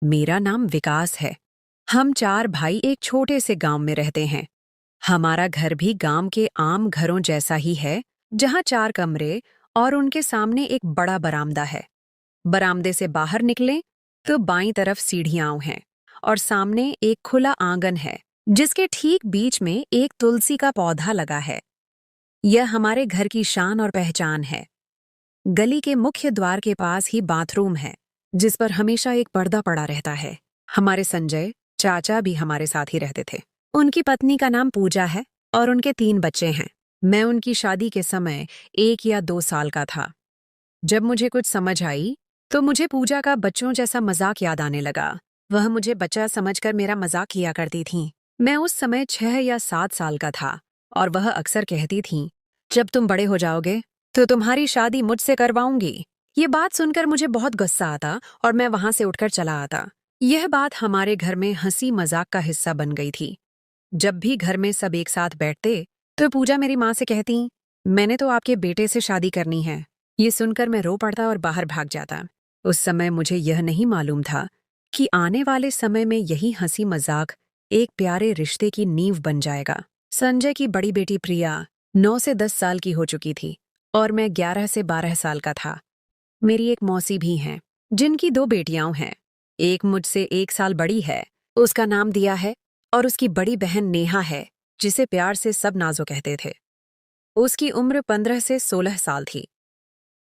मेरा नाम विकास है। हम 4 भाई एक छोटे से गांव में रहते हैं। हमारा घर भी गांव के आम घरों जैसा ही है, जहां 4 कमरे और उनके सामने एक बड़ा बरामदा है। बरामदे से बाहर निकलें तो बाईं तरफ सीढ़ियां हैं और सामने एक खुला आंगन है, जिसके ठीक बीच में एक तुलसी का पौधा लगा है। यह हमारे घर की शान और पहचान है। गली के मुख्य द्वार के पास ही बाथरूम है, जिस पर हमेशा एक पर्दा पड़ा रहता है। हमारे संजय चाचा भी हमारे साथ ही रहते थे। उनकी पत्नी का नाम पूजा है और उनके 3 बच्चे हैं। मैं उनकी शादी के समय 1 या 2 साल का था। जब मुझे कुछ समझ आई तो मुझे पूजा का बच्चों जैसा मजाक याद आने लगा। वह मुझे बच्चा समझकर मेरा मजाक किया करती थीं। मैं उस समय 6 या 7 साल का था और वह अक्सर कहती थीं, जब तुम बड़े हो जाओगे तो तुम्हारी शादी मुझसे करवाऊंगी। ये बात सुनकर मुझे बहुत गुस्सा आता और मैं वहां से उठकर चला आता। यह बात हमारे घर में हंसी मजाक का हिस्सा बन गई थी। जब भी घर में सब एक साथ बैठते तो पूजा मेरी माँ से कहती, मैंने तो आपके बेटे से शादी करनी है। ये सुनकर मैं रो पड़ता और बाहर भाग जाता। उस समय मुझे यह नहीं मालूम था कि आने वाले समय में यही हंसी मजाक एक प्यारे रिश्ते की नींव बन जाएगा। संजय की बड़ी बेटी प्रिया 9 से 10 साल की हो चुकी थी और मैं 11 से 12 साल का था। मेरी एक मौसी भी हैं, जिनकी 2 बेटियां हैं। एक मुझसे 1 साल बड़ी है, उसका नाम दिया है, और उसकी बड़ी बहन नेहा है, जिसे प्यार से सब नाजो कहते थे। उसकी उम्र 15 से 16 साल थी।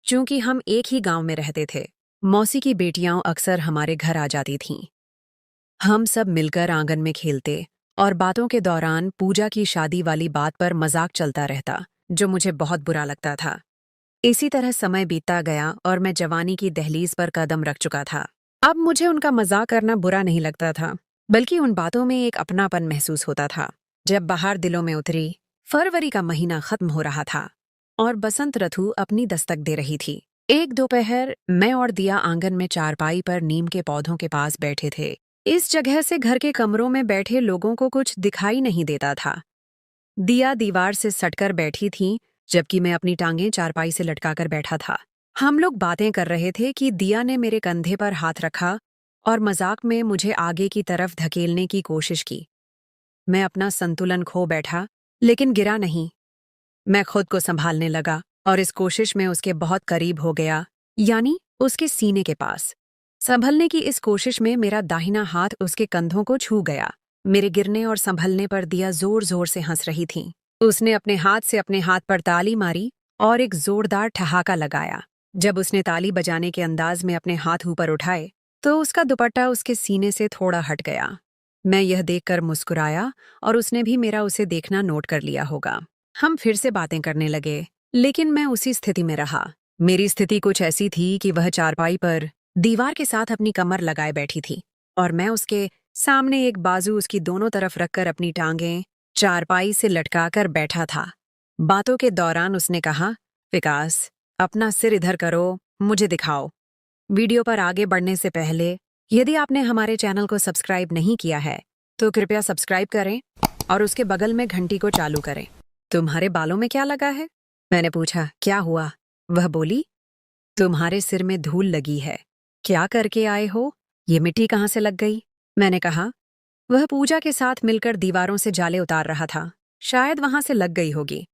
चूंकि हम एक ही गांव में रहते थे, मौसी की बेटियां अक्सर हमारे घर आ जाती थीं। हम सब मिलकर आंगन में खेलते और बातों के दौरान पूजा की शादी वाली बात पर मजाक चलता रहता, जो मुझे बहुत बुरा लगता था। इसी तरह समय बीतता गया और मैं जवानी की दहलीज पर कदम रख चुका था। अब मुझे उनका मजाक करना बुरा नहीं लगता था, बल्कि उन बातों में एक अपनापन महसूस होता था। जब बाहर दिलों में उतरी, फरवरी का महीना खत्म हो रहा था और बसंत ऋतु अपनी दस्तक दे रही थी। एक दोपहर मैं और दिया आंगन में चारपाई पर नीम के पौधों के पास बैठे थे। इस जगह से घर के कमरों में बैठे लोगों को कुछ दिखाई नहीं देता था। दिया दीवार से सटकर बैठी थी, जबकि मैं अपनी टांगें चारपाई से लटकाकर बैठा था। हम लोग बातें कर रहे थे कि दिया ने मेरे कंधे पर हाथ रखा और मजाक में मुझे आगे की तरफ धकेलने की कोशिश की। मैं अपना संतुलन खो बैठा, लेकिन गिरा नहीं। मैं खुद को संभालने लगा और इस कोशिश में उसके बहुत करीब हो गया, यानी उसके सीने के पास। संभलने की इस कोशिश में मेरा दाहिना हाथ उसके कंधों को छू गया। मेरे गिरने और संभलने पर दिया जोर जोर से हंस रही थी। उसने अपने हाथ से अपने हाथ पर ताली मारी और एक जोरदार ठहाका लगाया। जब उसने ताली बजाने के अंदाज में अपने हाथ ऊपर उठाए तो उसका दुपट्टा उसके सीने से थोड़ा हट गया। मैं यह देखकर मुस्कुराया और उसने भी मेरा उसे देखना नोट कर लिया होगा। हम फिर से बातें करने लगे, लेकिन मैं उसी स्थिति में रहा। मेरी स्थिति कुछ ऐसी थी कि वह चारपाई पर दीवार के साथ अपनी कमर लगाए बैठी थी और मैं उसके सामने एक बाजू उसकी दोनों तरफ रखकर अपनी टांगें चारपाई से लटकाकर बैठा था। बातों के दौरान उसने कहा, विकास, अपना सिर इधर करो, मुझे दिखाओ। वीडियो पर आगे बढ़ने से पहले यदि आपने हमारे चैनल को सब्सक्राइब नहीं किया है तो कृपया सब्सक्राइब करें और उसके बगल में घंटी को चालू करें। तुम्हारे बालों में क्या लगा है? मैंने पूछा। क्या हुआ? वह बोली, तुम्हारे सिर में धूल लगी है। क्या करके आए हो? ये मिट्टी कहाँ से लग गई? मैंने कहा। वह पूजा के साथ मिलकर दीवारों से जाले उतार रहा था, शायद वहां से लग गई होगी।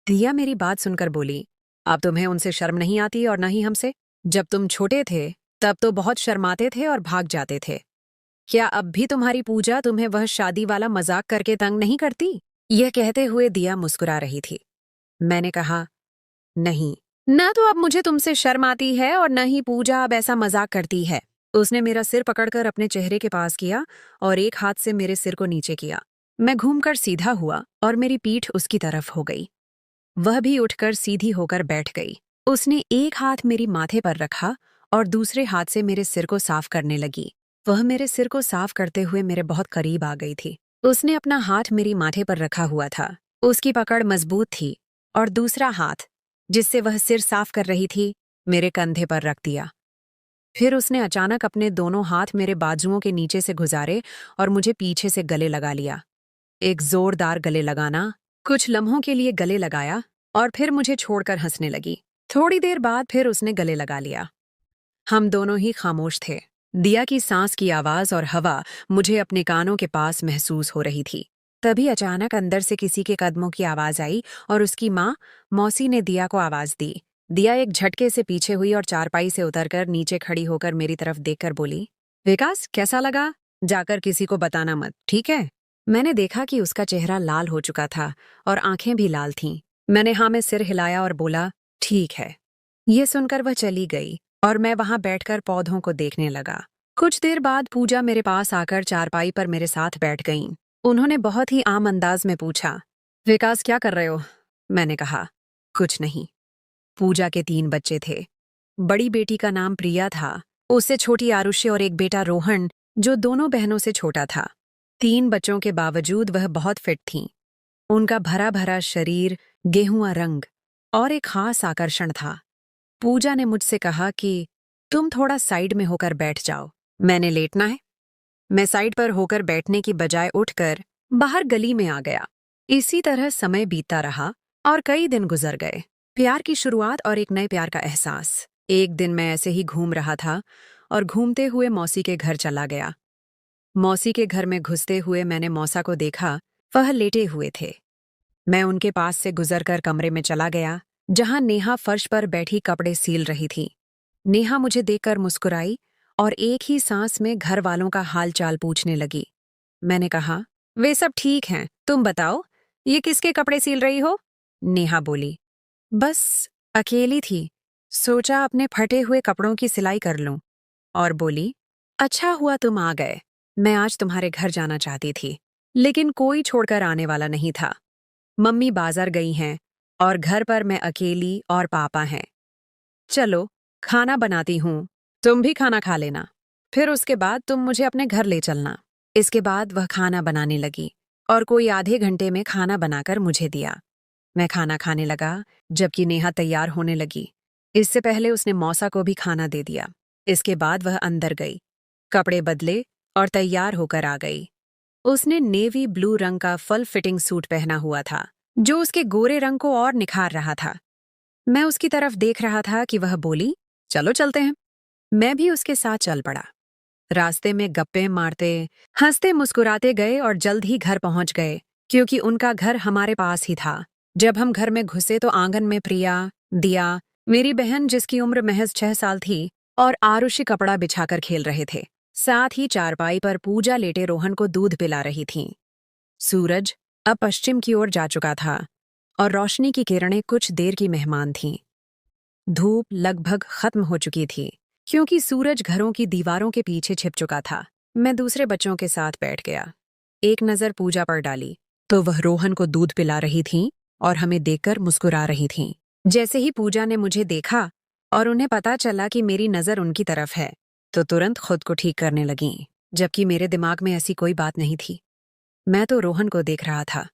दिया मेरी बात सुनकर बोली, अब तुम्हें उनसे शर्म नहीं आती और न ही हमसे? जब तुम छोटे थे तब तो बहुत शर्माते थे और भाग जाते थे। क्या अब भी तुम्हारी पूजा तुम्हें वह शादी वाला मजाक करके तंग नहीं करती? यह कहते हुए दिया मुस्कुरा रही थी। मैंने कहा, नहीं, न तो अब मुझे तुमसे शर्म आती है और न ही पूजा अब ऐसा मजाक करती है। उसने मेरा सिर पकड़कर अपने चेहरे के पास किया और एक हाथ से मेरे सिर को नीचे किया। मैं घूमकर सीधा हुआ और मेरी पीठ उसकी तरफ हो गई। वह भी उठकर सीधी होकर बैठ गई। उसने एक हाथ मेरी माथे पर रखा और दूसरे हाथ से मेरे सिर को साफ करने लगी। वह मेरे सिर को साफ करते हुए मेरे बहुत करीब आ गई थी। उसने अपना हाथ मेरी माथे पर रखा हुआ था। उसकी पकड़ मजबूत थी और दूसरा हाथ, जिससे वह सिर साफ कर रही थी, मेरे कंधे पर रख दिया। फिर उसने अचानक अपने दोनों हाथ मेरे बाजुओं के नीचे से गुजारे और मुझे पीछे से गले लगा लिया। एक जोरदार गले लगाना। कुछ लम्हों के लिए गले लगाया और फिर मुझे छोड़कर हंसने लगी। थोड़ी देर बाद फिर उसने गले लगा लिया। हम दोनों ही खामोश थे। दिया की सांस की आवाज और हवा मुझे अपने कानों के पास महसूस हो रही थी। तभी अचानक अंदर से किसी के कदमों की आवाज आई और उसकी माँ मौसी ने दिया को आवाज दी। दिया एक झटके से पीछे हुई और चारपाई से उतरकर नीचे खड़ी होकर मेरी तरफ देखकर बोली, विकास कैसा लगा? जाकर किसी को बताना मत, ठीक है? मैंने देखा कि उसका चेहरा लाल हो चुका था और आंखें भी लाल थीं। मैंने हाँ में सिर हिलाया और बोला, ठीक है। ये सुनकर वह चली गई और मैं वहां बैठकर पौधों को देखने लगा। कुछ देर बाद पूजा मेरे पास आकर चारपाई पर मेरे साथ बैठ गईं। उन्होंने बहुत ही आम अंदाज में पूछा, विकास क्या कर रहे हो? मैंने कहा, कुछ नहीं। पूजा के 3 बच्चे थे। बड़ी बेटी का नाम प्रिया था, उससे छोटी आरुषि और एक बेटा रोहन जो दोनों बहनों से छोटा था। 3 बच्चों के बावजूद वह बहुत फिट थीं। उनका भरा भरा शरीर, गेहुआ रंग और एक खास आकर्षण था। पूजा ने मुझसे कहा कि तुम थोड़ा साइड में होकर बैठ जाओ। मैंने लेटना है। मैं साइड पर होकर बैठने की बजाय उठकर बाहर गली में आ गया। इसी तरह समय बीतता रहा और कई दिन गुजर गए। प्यार की शुरुआत और एक नए प्यार का एहसास। एक दिन मैं ऐसे ही घूम रहा था और घूमते हुए मौसी के घर चला गया। मौसी के घर में घुसते हुए मैंने मौसा को देखा, वह लेटे हुए थे। मैं उनके पास से गुजरकर कमरे में चला गया, जहां नेहा फर्श पर बैठी कपड़े सील रही थी। नेहा मुझे देखकर मुस्कुराई और एक ही सांस में घर वालों का हालचाल पूछने लगी। मैंने कहा, वे सब ठीक हैं, तुम बताओ, ये किसके कपड़े सील रही हो? नेहा बोली, बस अकेली थी, सोचा अपने फटे हुए कपड़ों की सिलाई कर लूं। और बोली, अच्छा हुआ तुम आ गए, मैं आज तुम्हारे घर जाना चाहती थी, लेकिन कोई छोड़कर आने वाला नहीं था। मम्मी बाजार गई हैं और घर पर मैं अकेली और पापा हैं। चलो, खाना बनाती हूँ, तुम भी खाना खा लेना। फिर उसके बाद तुम मुझे अपने घर ले चलना। इसके बाद वह खाना बनाने लगी और कोई आधे घंटे में खाना बनाकर मुझे दिया। मैं खाना खाने लगा, जबकि नेहा तैयार होने लगी। इससे पहले उसने मौसा को भी खाना दे दिया। इसके बाद वह अंदर गई, कपड़े बदले और तैयार होकर आ गई। उसने नेवी ब्लू रंग का फुल फिटिंग सूट पहना हुआ था, जो उसके गोरे रंग को और निखार रहा था। मैं उसकी तरफ देख रहा था कि वह बोली, चलो चलते हैं। मैं भी उसके साथ चल पड़ा। रास्ते में गप्पे मारते, हंसते मुस्कुराते गए और जल्द ही घर पहुंच गए, क्योंकि उनका घर हमारे पास ही था। जब हम घर में घुसे तो आंगन में प्रिया, दिया, मेरी बहन जिसकी उम्र महज 6 साल थी, और आरुषि कपड़ा बिछाकर खेल रहे थे। साथ ही चारपाई पर पूजा लेटे रोहन को दूध पिला रही थीं। सूरज अब पश्चिम की ओर जा चुका था और रोशनी की किरणें कुछ देर की मेहमान थीं। धूप लगभग खत्म हो चुकी थी, क्योंकि सूरज घरों की दीवारों के पीछे छिप चुका था। मैं दूसरे बच्चों के साथ बैठ गया। एक नजर पूजा पर डाली तो वह रोहन को दूध पिला रही थीं और हमें देखकर मुस्कुरा रही थीं। जैसे ही पूजा ने मुझे देखा और उन्हें पता चला कि मेरी नजर उनकी तरफ है, तो तुरंत खुद को ठीक करने लगीं, जबकि मेरे दिमाग में ऐसी कोई बात नहीं थी। मैं तो रोहन को देख रहा था।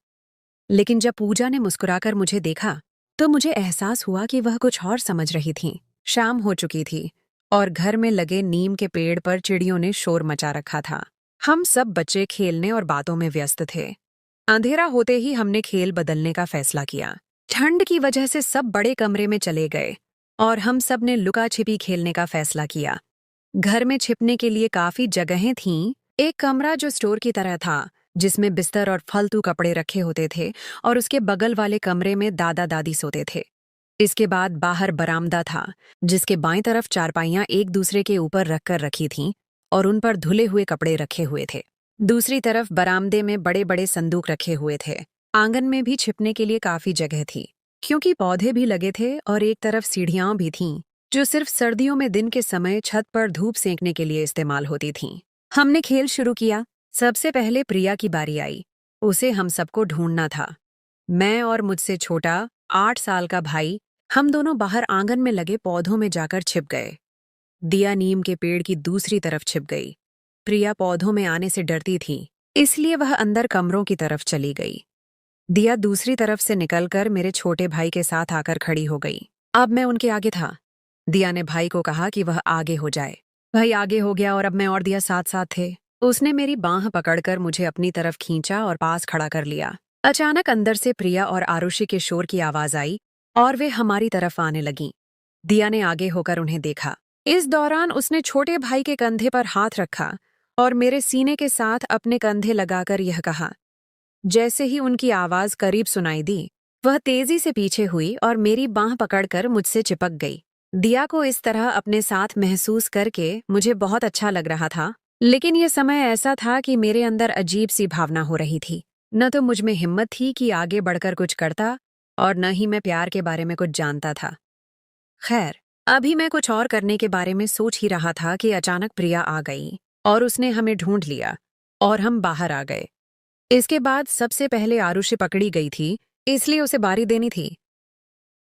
लेकिन जब पूजा ने मुस्कुराकर मुझे देखा, तो मुझे एहसास हुआ कि वह कुछ और समझ रही थीं। शाम हो चुकी थी और घर में लगे नीम के पेड़ पर चिड़ियों ने शोर मचा रखा था। हम सब बच्चे खेलने और बातों में व्यस्त थे। अंधेरा होते ही हमने खेल बदलने का फैसला किया। ठंड की वजह से सब बड़े कमरे में चले गए और हम सब ने लुका छिपी खेलने का फैसला किया। घर में छिपने के लिए काफी जगहें थीं। एक कमरा जो स्टोर की तरह था, जिसमें बिस्तर और फालतू कपड़े रखे होते थे, और उसके बगल वाले कमरे में दादा दादी सोते थे। इसके बाद बाहर बरामदा था, जिसके बाईं तरफ चारपाइयां एक दूसरे के ऊपर रखकर रखी थीं और उन पर धुले हुए कपड़े रखे हुए थे। दूसरी तरफ बरामदे में बड़े बड़े संदूक रखे हुए थे। आंगन में भी छिपने के लिए काफी जगह थी, क्योंकि पौधे भी लगे थे और एक तरफ सीढ़ियां भी थीं, जो सिर्फ सर्दियों में दिन के समय छत पर धूप सेंकने के लिए इस्तेमाल होती थीं। हमने खेल शुरू किया। सबसे पहले प्रिया की बारी आई। उसे हम सबको ढूंढना था। मैं और मुझसे छोटा 8 साल का भाई, हम दोनों बाहर आंगन में लगे पौधों में जाकर छिप गए। दिया नीम के पेड़ की दूसरी तरफ छिप गई। प्रिया पौधों में आने से डरती थी, इसलिए वह अंदर कमरों की तरफ चली गई। दिया दूसरी तरफ से निकलकर मेरे छोटे भाई के साथ आकर खड़ी हो गई। अब मैं उनके आगे था। दिया ने भाई को कहा कि वह आगे हो जाए। भाई आगे हो गया और अब मैं और दिया साथ साथ थे। उसने मेरी बांह पकड़कर मुझे अपनी तरफ खींचा और पास खड़ा कर लिया। अचानक अंदर से प्रिया और आरुषि के शोर की आवाज आई और वे हमारी तरफ आने लगीं। दिया ने आगे होकर उन्हें देखा। इस दौरान उसने छोटे भाई के कंधे पर हाथ रखा और मेरे सीने के साथ अपने कंधे लगाकर यह कहा। जैसे ही उनकी आवाज करीब सुनाई दी, वह तेजी से पीछे हुई और मेरी बांह पकड़कर मुझसे चिपक गई। दिया को इस तरह अपने साथ महसूस करके मुझे बहुत अच्छा लग रहा था, लेकिन यह समय ऐसा था कि मेरे अंदर अजीब सी भावना हो रही थी। न तो मुझ में हिम्मत थी कि आगे बढ़कर कुछ करता और न ही मैं प्यार के बारे में कुछ जानता था। खैर, अभी मैं कुछ और करने के बारे में सोच ही रहा था कि अचानक प्रिया आ गई और उसने हमें ढूंढ लिया और हम बाहर आ गए। इसके बाद सबसे पहले आरुषि पकड़ी गई थी, इसलिए उसे बारी देनी थी।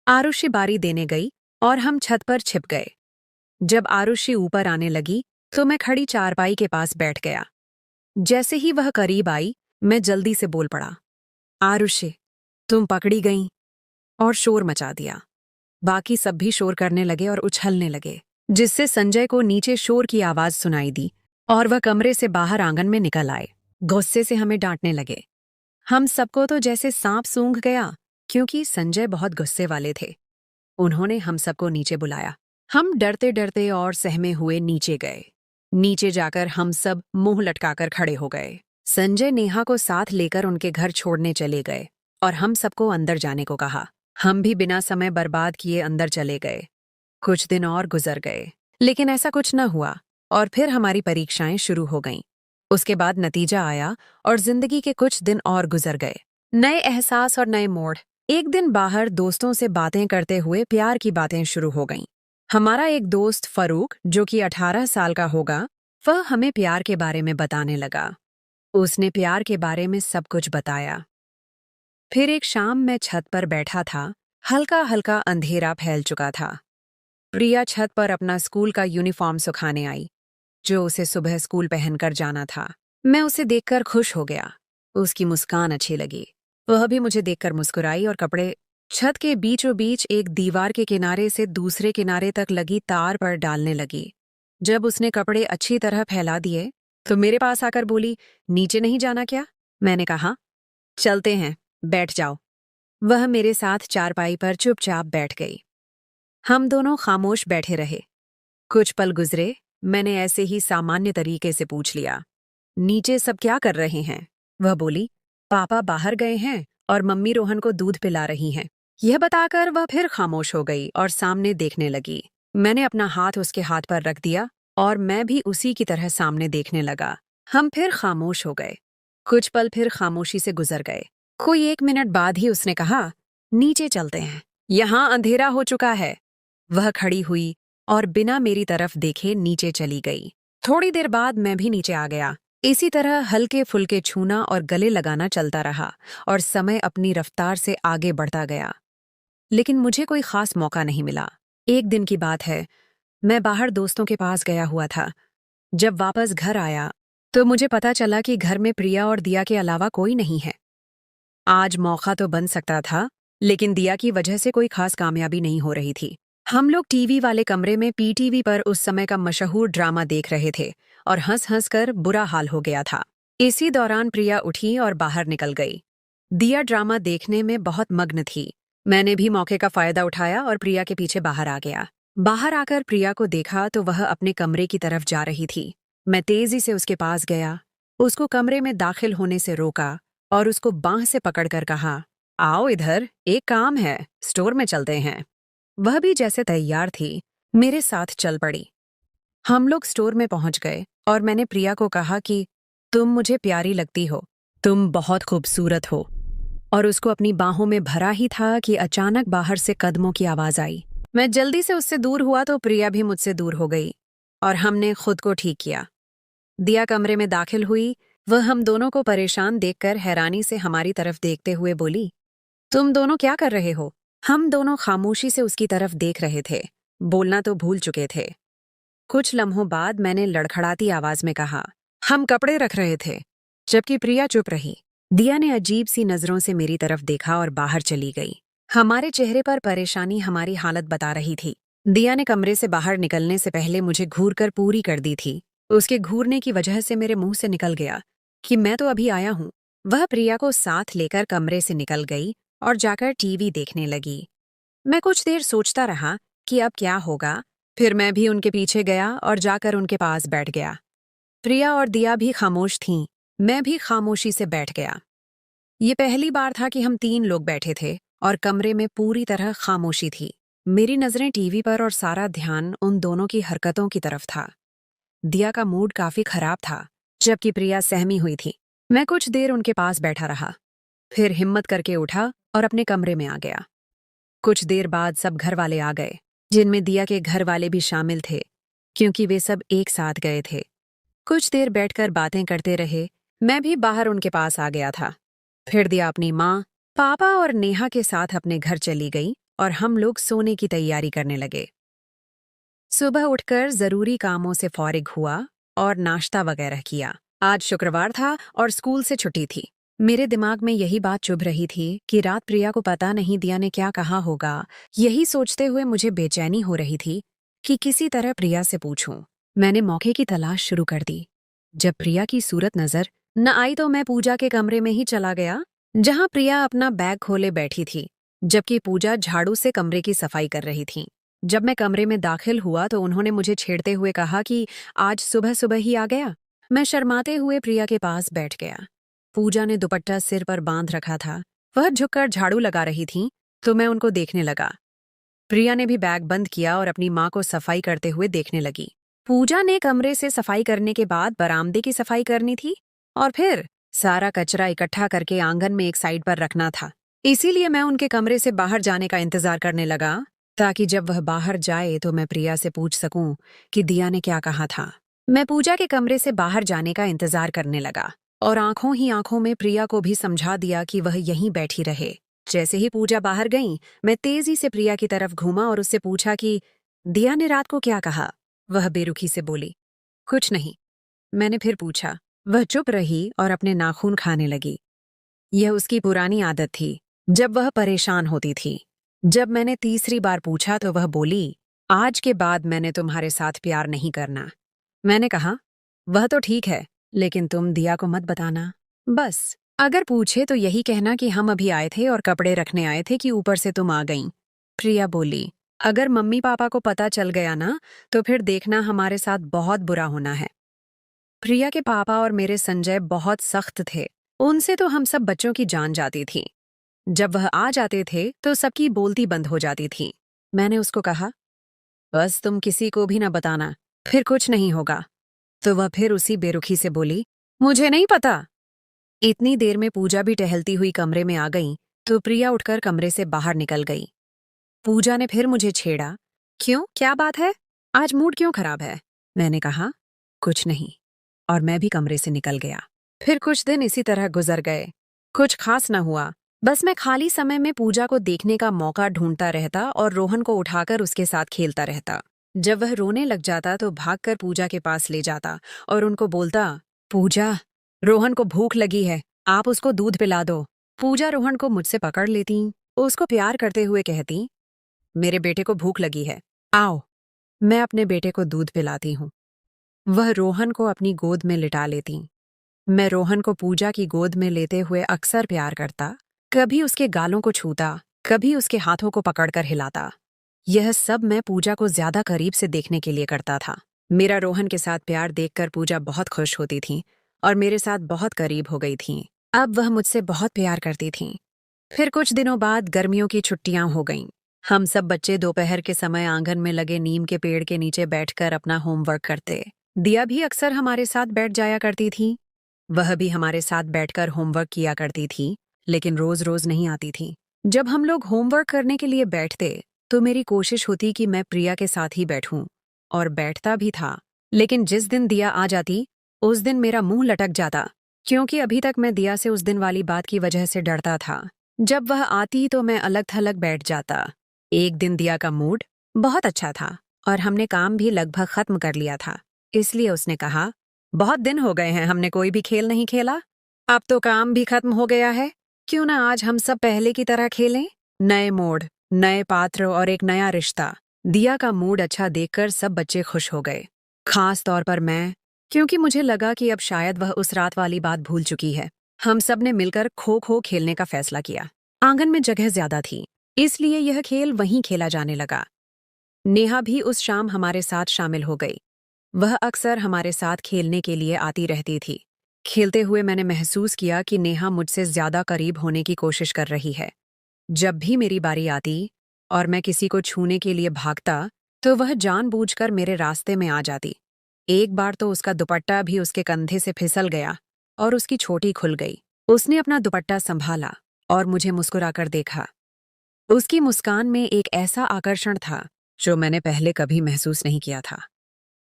आरुषि बारी देने गई और हम छत पर छिप गए। जब आरुषि ऊपर आने लगी तो मैं खड़ी चारपाई के पास बैठ गया। जैसे ही वह करीब आई, मैं जल्दी से बोल पड़ा, आरुषि, तुम पकड़ी गई, और शोर मचा दिया। बाकी सब भी शोर करने लगे और उछलने लगे, जिससे संजय को नीचे शोर की आवाज सुनाई दी और वह कमरे से बाहर आंगन में निकल आए। गुस्से से हमें डांटने लगे। हम सबको तो जैसे सांप सूंघ गया, क्योंकि संजय बहुत गुस्से वाले थे। उन्होंने हम सबको नीचे बुलाया। हम डरते डरते और सहमे हुए नीचे गए। नीचे जाकर हम सब मुंह लटकाकर खड़े हो गए। संजय नेहा को साथ लेकर उनके घर छोड़ने चले गए और हम सबको अंदर जाने को कहा। हम भी बिना समय बर्बाद किए अंदर चले गए। कुछ दिन और गुजर गए, लेकिन ऐसा कुछ न हुआ और फिर हमारी परीक्षाएं शुरू हो गईं। उसके बाद नतीजा आया और जिंदगी के कुछ दिन और गुजर गए। नए एहसास और नए मोड़। एक दिन बाहर दोस्तों से बातें करते हुए प्यार की बातें शुरू हो गईं। हमारा एक दोस्त फरूक, जो कि 18 साल का होगा, वह हमें प्यार के बारे में बताने लगा। उसने प्यार के बारे में सब कुछ बताया। फिर एक शाम मैं छत पर बैठा था। हल्का हल्का अंधेरा फैल चुका था। प्रिया छत पर अपना स्कूल का यूनिफॉर्म सुखाने आई, जो उसे सुबह स्कूल पहनकर जाना था। मैं उसे देखकर खुश हो गया। उसकी मुस्कान अच्छी लगी। वह भी मुझे देखकर मुस्कुराई और कपड़े छत के बीचों बीच एक दीवार के किनारे से दूसरे किनारे तक लगी तार पर डालने लगी। जब उसने कपड़े अच्छी तरह फैला दिए तो मेरे पास आकर बोली, नीचे नहीं जाना क्या? मैंने कहा, चलते हैं, बैठ जाओ। वह मेरे साथ चारपाई पर चुपचाप बैठ गई। हम दोनों खामोश बैठे रहे। कुछ पल गुजरे। मैंने ऐसे ही सामान्य तरीके से पूछ लिया, नीचे सब क्या कर रहे हैं? वह बोली, पापा बाहर गए हैं और मम्मी रोहन को दूध पिला रही हैं। यह बताकर वह फिर खामोश हो गई और सामने देखने लगी। मैंने अपना हाथ उसके हाथ पर रख दिया और मैं भी उसी की तरह सामने देखने लगा। हम फिर खामोश हो गए। कुछ पल फिर खामोशी से गुजर गए। कोई 1 मिनट बाद ही उसने कहा, नीचे चलते हैं, यहाँ अंधेरा हो चुका है। वह खड़ी हुई और बिना मेरी तरफ देखे नीचे चली गई। थोड़ी देर बाद मैं भी नीचे आ गया। इसी तरह हल्के फुल्के छूना और गले लगाना चलता रहा और समय अपनी रफ्तार से आगे बढ़ता गया। लेकिन मुझे कोई खास मौका नहीं मिला। एक दिन की बात है, मैं बाहर दोस्तों के पास गया हुआ था। जब वापस घर आया तो मुझे पता चला कि घर में प्रिया और दिया के अलावा कोई नहीं है। आज मौका तो बन सकता था, लेकिन दिया की वजह से कोई खास कामयाबी नहीं हो रही थी। हम लोग टीवी वाले कमरे में पीटीवी पर उस समय का मशहूर ड्रामा देख रहे थे और हंस हंस कर बुरा हाल हो गया था। इसी दौरान प्रिया उठी और बाहर निकल गई। दिया ड्रामा देखने में बहुत मग्न थी। मैंने भी मौके का फायदा उठाया और प्रिया के पीछे बाहर आ गया। बाहर आकर प्रिया को देखा तो वह अपने कमरे की तरफ जा रही थी। मैं तेजी से उसके पास गया, उसको कमरे में दाखिल होने से रोका और उसको बांह से पकड़कर कहा, आओ इधर, एक काम है, स्टोर में चलते हैं। वह भी जैसे तैयार थी, मेरे साथ चल पड़ी। हम लोग स्टोर में पहुंच गए और मैंने प्रिया को कहा कि तुम मुझे प्यारी लगती हो, तुम बहुत खूबसूरत हो। और उसको अपनी बाहों में भरा ही था कि अचानक बाहर से कदमों की आवाज आई। मैं जल्दी से उससे दूर हुआ तो प्रिया भी मुझसे दूर हो गई और हमने खुद को ठीक किया। दिया कमरे में दाखिल हुई। वह हम दोनों को परेशान देखकर हैरानी से हमारी तरफ देखते हुए बोली, तुम दोनों क्या कर रहे हो? हम दोनों खामोशी से उसकी तरफ देख रहे थे, बोलना तो भूल चुके थे। कुछ लम्हों बाद मैंने लड़खड़ाती आवाज में कहा, हम कपड़े रख रहे थे, जबकि प्रिया चुप रही। दिया ने अजीब सी नजरों से मेरी तरफ देखा और बाहर चली गई। हमारे चेहरे पर परेशानी हमारी हालत बता रही थी। दिया ने कमरे से बाहर निकलने से पहले मुझे घूर कर पूरी कर दी थी। उसके घूरने की वजह से मेरे मुंह से निकल गया कि मैं तो अभी आया हूं। वह प्रिया को साथ लेकर कमरे से निकल गई और जाकर टीवी देखने लगी। मैं कुछ देर सोचता रहा कि अब क्या होगा, फिर मैं भी उनके पीछे गया और जाकर उनके पास बैठ गया। प्रिया और दिया भी खामोश थीं। मैं भी खामोशी से बैठ गया। ये पहली बार था कि हम 3 लोग बैठे थे और कमरे में पूरी तरह खामोशी थी। मेरी नजरें टीवी पर और सारा ध्यान उन दोनों की हरकतों की तरफ था। दिया का मूड काफी खराब था, जबकि प्रिया सहमी हुई थी। मैं कुछ देर उनके पास बैठा रहा, फिर हिम्मत करके उठा और अपने कमरे में आ गया। कुछ देर बाद सब घर वाले आ गए, जिनमें दिया के घर वाले भी शामिल थे, क्योंकि वे सब एक साथ गए थे। कुछ देर बैठकर बातें करते रहे। मैं भी बाहर उनके पास आ गया था। फिर दिया अपनी माँ, पापा और नेहा के साथ अपने घर चली गई और हम लोग सोने की तैयारी करने लगे। सुबह उठकर जरूरी कामों से फौरिग हुआ और नाश्ता वगैरह किया। आज शुक्रवार था और स्कूल से छुट्टी थी। मेरे दिमाग में यही बात चुभ रही थी कि रात प्रिया को पता नहीं दिया ने क्या कहा होगा। यही सोचते हुए मुझे बेचैनी हो रही थी कि किसी तरह प्रिया से पूछूं। मैंने मौके की तलाश शुरू कर दी। जब प्रिया की सूरत नजर न आई तो मैं पूजा के कमरे में ही चला गया, जहां प्रिया अपना बैग खोले बैठी थी, जबकि पूजा झाड़ू से कमरे की सफाई कर रही थी। जब मैं कमरे में दाखिल हुआ तो उन्होंने मुझे छेड़ते हुए कहा कि आज सुबह सुबह ही आ गया। मैं शर्माते हुए प्रिया के पास बैठ गया। पूजा ने दुपट्टा सिर पर बांध रखा था। वह झुककर झाड़ू लगा रही थी, तो मैं उनको देखने लगा। प्रिया ने भी बैग बंद किया और अपनी माँ को सफाई करते हुए देखने लगी। पूजा ने कमरे से सफाई करने के बाद बरामदे की सफाई करनी थी और फिर सारा कचरा इकट्ठा करके आंगन में एक साइड पर रखना था। इसीलिए मैं उनके कमरे से बाहर जाने का इंतजार करने लगा, ताकि जब वह बाहर जाए तो मैं प्रिया से पूछ सकूं कि दिया ने क्या कहा था। मैं पूजा के कमरे से बाहर जाने का इंतजार करने लगा और आंखों ही आंखों में प्रिया को भी समझा दिया कि वह यहीं बैठी रहे। जैसे ही पूजा बाहर गई, मैं तेजी से प्रिया की तरफ घूमा और उससे पूछा कि दिया ने रात को क्या कहा। वह बेरुखी से बोली, कुछ नहीं। मैंने फिर पूछा। वह चुप रही और अपने नाखून खाने लगी। यह उसकी पुरानी आदत थी, जब वह परेशान होती थी। जब मैंने तीसरी बार पूछा तो वह बोली, आज के बाद मैंने तुम्हारे साथ प्यार नहीं करना। मैंने कहा, वह तो ठीक है, लेकिन तुम दिया को मत बताना। बस अगर पूछे तो यही कहना कि हम अभी आए थे और कपड़े रखने आए थे कि ऊपर से तुम आ गईं। प्रिया बोली, अगर मम्मी पापा को पता चल गया ना, तो फिर देखना हमारे साथ बहुत बुरा होना है। प्रिया के पापा और मेरे संजय बहुत सख्त थे। उनसे तो हम सब बच्चों की जान जाती थी। जब वह आ जाते थे तो सबकी बोलती बंद हो जाती थी। मैंने उसको कहा, बस तुम किसी को भी न बताना, फिर कुछ नहीं होगा। तो वह फिर उसी बेरुखी से बोली, मुझे नहीं पता। इतनी देर में पूजा भी टहलती हुई कमरे में आ गई तो प्रिया उठकर कमरे से बाहर निकल गई। पूजा ने फिर मुझे छेड़ा, क्यों, क्या बात है, आज मूड क्यों खराब है। मैंने कहा, कुछ नहीं, और मैं भी कमरे से निकल गया। फिर कुछ दिन इसी तरह गुजर गए। कुछ खास न हुआ, बस मैं खाली समय में पूजा को देखने का मौका ढूंढता रहता और रोहन को उठाकर उसके साथ खेलता रहता। जब वह रोने लग जाता तो भागकर पूजा के पास ले जाता और उनको बोलता, पूजा, रोहन को भूख लगी है, आप उसको दूध पिला दो। पूजा रोहन को मुझसे पकड़ लेती, उसको प्यार करते हुए कहती, मेरे बेटे को भूख लगी है, आओ। मैं अपने बेटे को दूध पिलाती हूँ। वह रोहन को अपनी गोद में लिटा लेती। मैं रोहन को पूजा की गोद में लेते हुए अक्सर प्यार करता, कभी उसके गालों को छूता, कभी उसके हाथों को पकड़कर हिलाता। यह सब मैं पूजा को ज्यादा करीब से देखने के लिए करता था। मेरा रोहन के साथ प्यार देखकर पूजा बहुत खुश होती थी और मेरे साथ बहुत करीब हो गई थी। अब वह मुझसे बहुत प्यार करती थी। फिर कुछ दिनों बाद गर्मियों की छुट्टियां हो गईं। हम सब बच्चे दोपहर के समय आंगन में लगे नीम के पेड़ के नीचे बैठकर अपना होमवर्क करते। दिया भी अक्सर हमारे साथ बैठ जाया करती थी। वह भी हमारे साथ बैठकर होमवर्क किया करती थी, लेकिन रोज रोज नहीं आती थी। जब हम लोग होमवर्क करने के लिए बैठते तो मेरी कोशिश होती कि मैं प्रिया के साथ ही बैठूं, और बैठता भी था। लेकिन जिस दिन दिया आ जाती, उस दिन मेरा मुंह लटक जाता, क्योंकि अभी तक मैं दिया से उस दिन वाली बात की वजह से डरता था। जब वह आती तो मैं अलग थलग बैठ जाता। एक दिन दिया का मूड बहुत अच्छा था और हमने काम भी लगभग खत्म कर लिया था, इसलिए उसने कहा, बहुत दिन हो गए हैं हमने कोई भी खेल नहीं खेला, अब तो काम भी खत्म हो गया है, क्यों ना आज हम सब पहले की तरह खेलें। नए मोड़, नए पात्र और एक नया रिश्ता। दिया का मूड अच्छा देखकर सब बच्चे खुश हो गए, खास तौर पर मैं, क्योंकि मुझे लगा कि अब शायद वह उस रात वाली बात भूल चुकी है। हम सब ने मिलकर खो खो खेलने का फैसला किया। आंगन में जगह ज्यादा थी, इसलिए यह खेल वहीं खेला जाने लगा। नेहा भी उस शाम हमारे साथ शामिल हो गई। वह अक्सर हमारे साथ खेलने के लिए आती रहती थी। खेलते हुए मैंने महसूस किया कि नेहा मुझसे ज्यादा करीब होने की कोशिश कर रही है। जब भी मेरी बारी आती और मैं किसी को छूने के लिए भागता, तो वह जानबूझकर मेरे रास्ते में आ जाती। एक बार तो उसका दुपट्टा भी उसके कंधे से फिसल गया और उसकी चोटी खुल गई। उसने अपना दुपट्टा संभाला और मुझे मुस्कुराकर देखा। उसकी मुस्कान में एक ऐसा आकर्षण था जो मैंने पहले कभी महसूस नहीं किया था।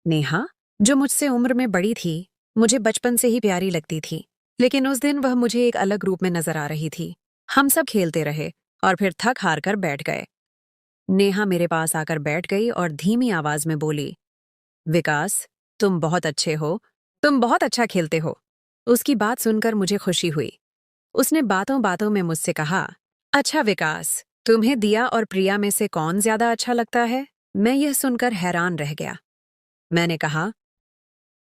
नेहा, जो मुझसे उम्र में बड़ी थी, मुझे बचपन से ही प्यारी लगती थी, लेकिन उस दिन वह मुझे एक अलग रूप में नजर आ रही थी। हम सब खेलते रहे और फिर थक हार कर बैठ गए। नेहा मेरे पास आकर बैठ गई और धीमी आवाज में बोली, विकास, तुम बहुत अच्छे हो, तुम बहुत अच्छा खेलते हो। उसकी बात सुनकर मुझे खुशी हुई। उसने बातों बातों में मुझसे कहा, अच्छा विकास, तुम्हें दिया और प्रिया में से कौन ज्यादा अच्छा लगता है? मैं यह सुनकर हैरान रह गया। मैंने कहा,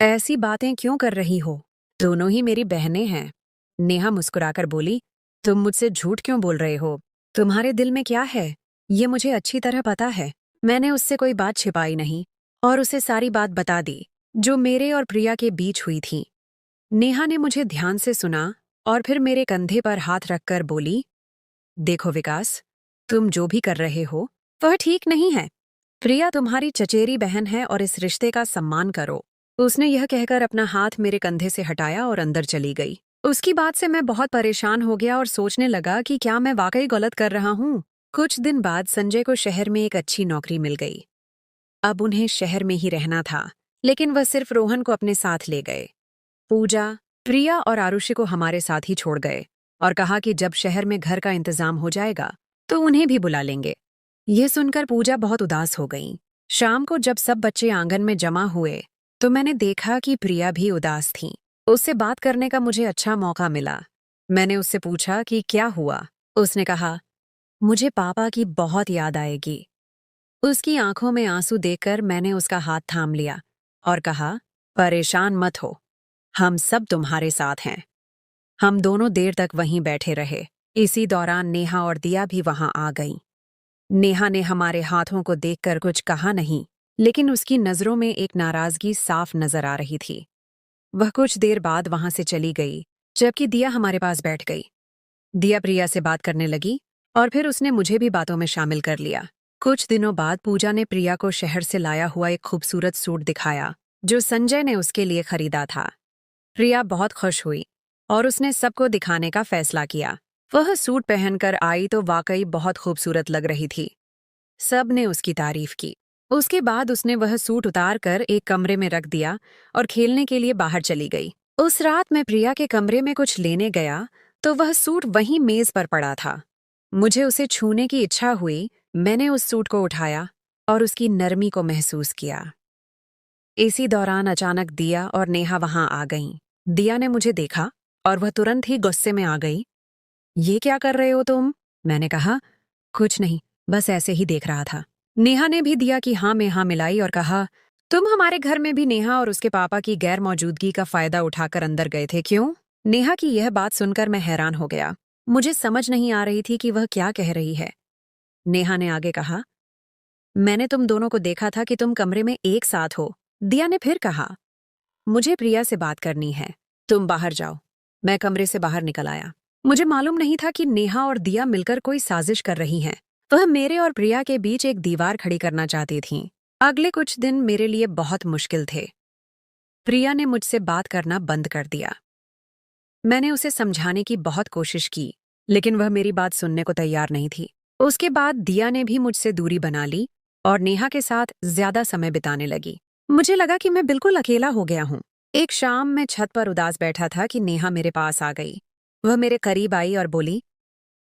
ऐसी बातें क्यों कर रही हो? दोनों ही मेरी बहनें हैं। नेहा मुस्कुराकर बोली, तुम मुझसे झूठ क्यों बोल रहे हो? तुम्हारे दिल में क्या है, ये मुझे अच्छी तरह पता है। मैंने उससे कोई बात छिपाई नहीं और उसे सारी बात बता दी जो मेरे और प्रिया के बीच हुई थी। नेहा ने मुझे ध्यान से सुना और फिर मेरे कंधे पर हाथ रखकर बोली, देखो विकास, तुम जो भी कर रहे हो वह ठीक नहीं है। प्रिया तुम्हारी चचेरी बहन है और इस रिश्ते का सम्मान करो। उसने यह कहकर अपना हाथ मेरे कंधे से हटाया और अंदर चली गई। उसकी बात से मैं बहुत परेशान हो गया और सोचने लगा कि क्या मैं वाकई गलत कर रहा हूँ। कुछ दिन बाद संजय को शहर में एक अच्छी नौकरी मिल गई। अब उन्हें शहर में ही रहना था, लेकिन वह सिर्फ रोहन को अपने साथ ले गए। पूजा, प्रिया और आरुषि को हमारे साथ ही छोड़ गए और कहा कि जब शहर में घर का इंतजाम हो जाएगा तो उन्हें भी बुला लेंगे। यह सुनकर पूजा बहुत उदास हो गई। शाम को जब सब बच्चे आंगन में जमा हुए तो मैंने देखा कि प्रिया भी उदास थी। उससे बात करने का मुझे अच्छा मौका मिला। मैंने उससे पूछा कि क्या हुआ। उसने कहा, मुझे पापा की बहुत याद आएगी। उसकी आंखों में आंसू देखकर मैंने उसका हाथ थाम लिया और कहा, परेशान मत हो, हम सब तुम्हारे साथ हैं। हम दोनों देर तक वहीं बैठे रहे। इसी दौरान नेहा और दिया भी वहां आ गईं। नेहा ने हमारे हाथों को देखकर कुछ कहा नहीं, लेकिन उसकी नजरों में एक नाराजगी साफ नजर आ रही थी। वह कुछ देर बाद वहां से चली गई, जबकि दिया हमारे पास बैठ गई। दिया प्रिया से बात करने लगी और फिर उसने मुझे भी बातों में शामिल कर लिया। कुछ दिनों बाद पूजा ने प्रिया को शहर से लाया हुआ एक खूबसूरत सूट दिखाया जो संजय ने उसके लिए खरीदा था। प्रिया बहुत खुश हुई और उसने सबको दिखाने का फैसला किया। वह सूट पहनकर आई तो वाकई बहुत खूबसूरत लग रही थी। सब ने उसकी तारीफ की। उसके बाद उसने वह सूट उतार कर एक कमरे में रख दिया और खेलने के लिए बाहर चली गई। उस रात मैं प्रिया के कमरे में कुछ लेने गया तो वह सूट वहीं मेज पर पड़ा था। मुझे उसे छूने की इच्छा हुई। मैंने उस सूट को उठाया और उसकी नरमी को महसूस किया। इसी दौरान अचानक दिया और नेहा वहां आ गईं। दिया ने मुझे देखा और वह तुरंत ही गुस्से में आ गई। ये क्या कर रहे हो तुम? मैंने कहा, कुछ नहीं, बस ऐसे ही देख रहा था। नेहा ने भी दिया कि हाँ में हाँ मिलाई और कहा, तुम हमारे घर में भी नेहा और उसके पापा की गैर मौजूदगी का फायदा उठाकर अंदर गए थे, क्यों? नेहा की यह बात सुनकर मैं हैरान हो गया। मुझे समझ नहीं आ रही थी कि वह क्या कह रही है। नेहा ने आगे कहा, मैंने तुम दोनों को देखा था कि तुम कमरे में एक साथ हो। दिया ने फिर कहा, मुझे प्रिया से बात करनी है, तुम बाहर जाओ। मैं कमरे से बाहर निकल आया। मुझे मालूम नहीं था कि नेहा और दिया मिलकर कोई साजिश कर रही हैं। वह मेरे और प्रिया के बीच एक दीवार खड़ी करना चाहती थीं। अगले कुछ दिन मेरे लिए बहुत मुश्किल थे। प्रिया ने मुझसे बात करना बंद कर दिया। मैंने उसे समझाने की बहुत कोशिश की, लेकिन वह मेरी बात सुनने को तैयार नहीं थी। उसके बाद दिया ने भी मुझसे दूरी बना ली और नेहा के साथ ज्यादा समय बिताने लगी। मुझे लगा कि मैं बिल्कुल अकेला हो गया हूँ। एक शाम मैं छत पर उदास बैठा था कि नेहा मेरे पास आ गई। वह मेरे करीब आई और बोली,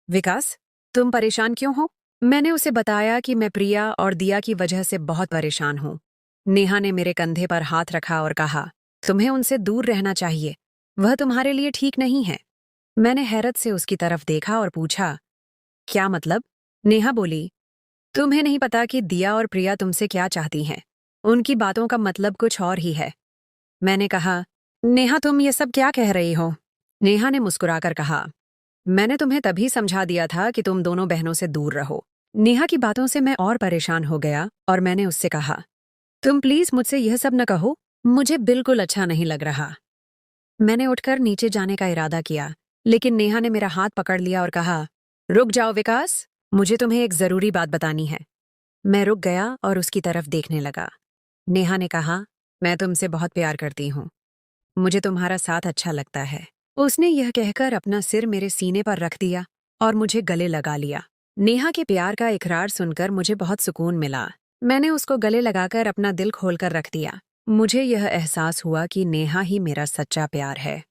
विकास, तुम परेशान क्यों हो? मैंने उसे बताया कि मैं प्रिया और दिया की वजह से बहुत परेशान हूँ। नेहा ने मेरे कंधे पर हाथ रखा और कहा, तुम्हें उनसे दूर रहना चाहिए, वह तुम्हारे लिए ठीक नहीं है। मैंने हैरत से उसकी तरफ देखा और पूछा, क्या मतलब? नेहा बोली, तुम्हें नहीं पता कि दिया और प्रिया तुमसे क्या चाहती हैं। उनकी बातों का मतलब कुछ और ही है। मैंने कहा, नेहा तुम ये सब क्या कह रही हो? नेहा ने मुस्कुराकर कहा, मैंने तुम्हें तभी समझा दिया था कि तुम दोनों बहनों से दूर रहो। नेहा की बातों से मैं और परेशान हो गया और मैंने उससे कहा, तुम प्लीज मुझसे यह सब न कहो, मुझे बिल्कुल अच्छा नहीं लग रहा। मैंने उठकर नीचे जाने का इरादा किया, लेकिन नेहा ने मेरा हाथ पकड़ लिया और कहा, रुक जाओ विकास, मुझे तुम्हें एक जरूरी बात बतानी है। मैं रुक गया और उसकी तरफ देखने लगा। नेहा ने कहा, मैं तुमसे बहुत प्यार करती हूँ, मुझे तुम्हारा साथ अच्छा लगता है। उसने यह कहकर अपना सिर मेरे सीने पर रख दिया और मुझे गले लगा लिया। नेहा के प्यार का इकरार सुनकर मुझे बहुत सुकून मिला। मैंने उसको गले लगाकर अपना दिल खोलकर रख दिया। मुझे यह एहसास हुआ कि नेहा ही मेरा सच्चा प्यार है।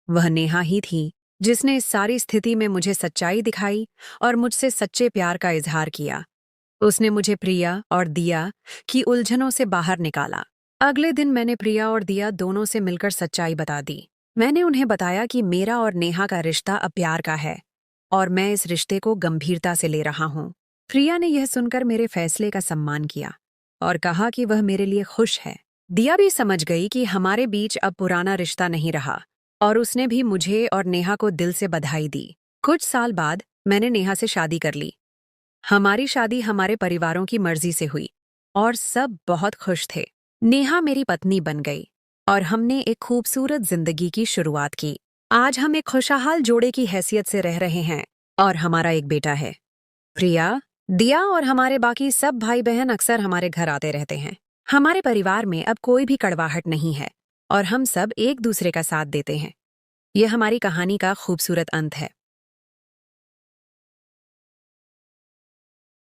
वह नेहा ही थी जिसने इस सारी स्थिति में मुझे सच्चाई दिखाई और मुझसे सच्चे प्यार का इजहार किया। उसने मुझे प्रिया और दिया की उलझनों से बाहर निकाला। अगले दिन मैंने प्रिया और दिया दोनों से मिलकर सच्चाई बता दी। मैंने उन्हें बताया कि मेरा और नेहा का रिश्ता अब प्यार का है और मैं इस रिश्ते को गंभीरता से ले रहा हूँ। प्रिया ने यह सुनकर मेरे फैसले का सम्मान किया और कहा कि वह मेरे लिए खुश है। दिया भी समझ गई कि हमारे बीच अब पुराना रिश्ता नहीं रहा और उसने भी मुझे और नेहा को दिल से बधाई दी। कुछ साल बाद मैंने नेहा से शादी कर ली। हमारी शादी हमारे परिवारों की मर्जी से हुई और सब बहुत खुश थे। नेहा मेरी पत्नी बन गई और हमने एक खूबसूरत जिंदगी की शुरुआत की। आज हम एक खुशहाल जोड़े की हैसियत से रह रहे हैं और हमारा एक बेटा है। प्रिया, दिया और हमारे बाकी सब भाई बहन अक्सर हमारे घर आते रहते हैं। हमारे परिवार में अब कोई भी कड़वाहट नहीं है और हम सब एक दूसरे का साथ देते हैं। यह हमारी कहानी का खूबसूरत अंत है।